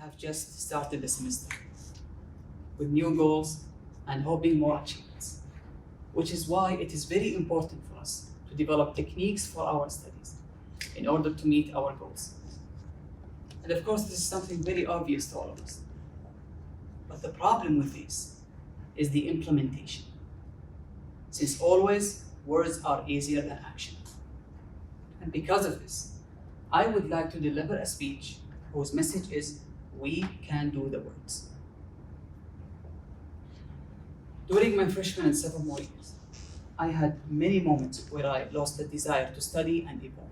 have just started the semester with new goals and hoping more achievements, which is why it is very important for us to develop techniques for our studies in order to meet our goals. And of course, this is something very obvious to all of us. But the problem with this is the implementation, since always words are easier than action. And because of this, I would like to deliver a speech whose message is, we can do the words. During my freshman and sophomore years, I had many moments where I lost the desire to study and evolve.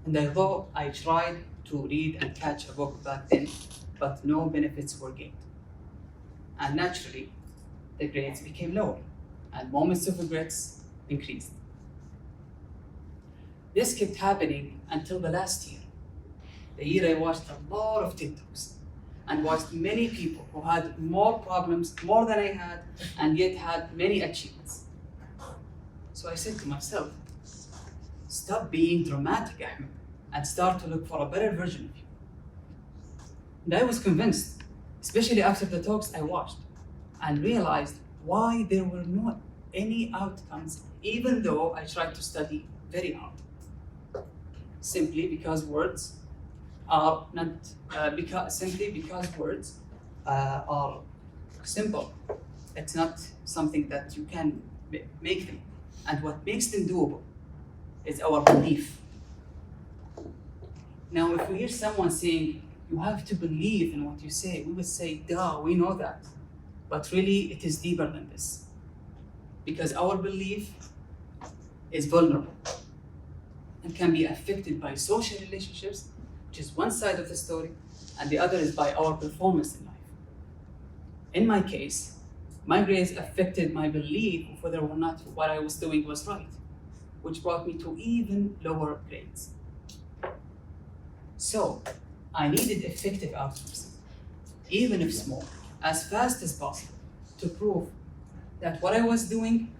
And although I tried to read and catch a book back then, but no benefits were gained. And naturally, the grades became lower, and moments of regrets increased. This kept happening until the last year. The year I watched a lot of TikToks and watched many people who had more problems, more than I had, and yet had many achievements. So I said to myself, stop being dramatic, Ahmed, and start to look for a better version of you. And I was convinced, especially after the talks I watched, and realized why there were not any outcomes, even though I tried to study very hard. Simply because words are not, because words are simple. It's not something that you can make them. And what makes them doable is our belief. Now, if we hear someone saying, you have to believe in what you say, we would say, duh, we know that. But really, it is deeper than this. Because our belief is vulnerable and can be affected by social relationships, which is one side of the story, and the other is by our performance in life. In my case, my grades affected my belief of whether or not what I was doing was right, which brought me to even lower grades. So, I needed effective outcomes, even if small, as fast as possible, to prove that what I was doing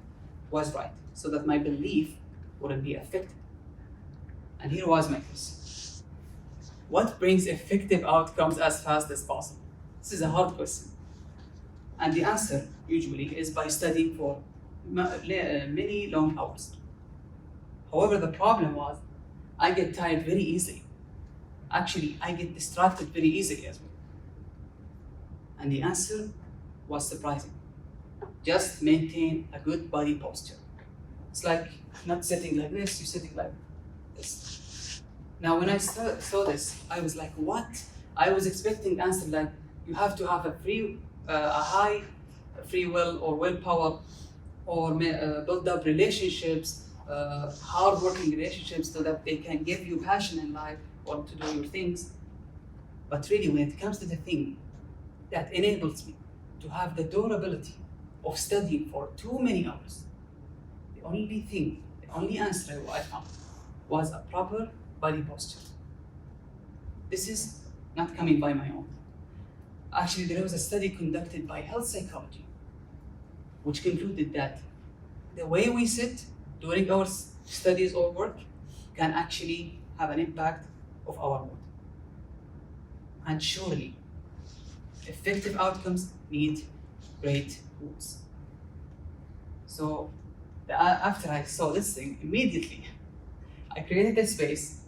was right, so that my belief wouldn't be affected. And here was my question. What brings effective outcomes as fast as possible? This is a hard question. And the answer, usually, is by studying for many long hours. However, the problem was, I get tired very easily. Actually, I get distracted very easily as well. And the answer was surprising. Just maintain a good body posture. It's like not sitting like this, you're sitting like this. Now, when I saw this, I was like, what? I was expecting answer like, you have to have a high free will or willpower, or build up relationships, hard-working relationships, so that they can give you passion in life or to do your things. But really, when it comes to the thing that enables me to have the durability of studying for too many hours, the only answer I found was a proper body posture. This is not coming by my own. Actually, there was a study conducted by health psychology, which concluded that the way we sit during our studies or work can actually have an impact of our mood. And surely, effective outcomes need great moods. So after I saw this thing, immediately I created a space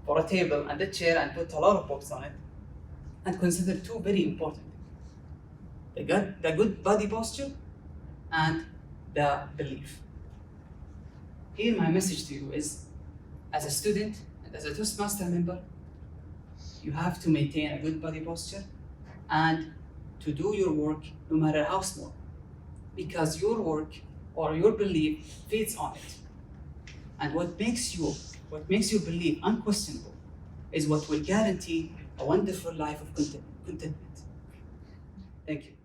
for a table and a chair and put a lot of books on it, and considered two very important things: the good body posture and the belief. Here, my message to you is, as a student and as a Toastmaster member, you have to maintain a good body posture and to do your work no matter how small, because your work or your belief feeds on it. And what makes your belief unquestionable is what will guarantee a wonderful life of contentment. Thank you.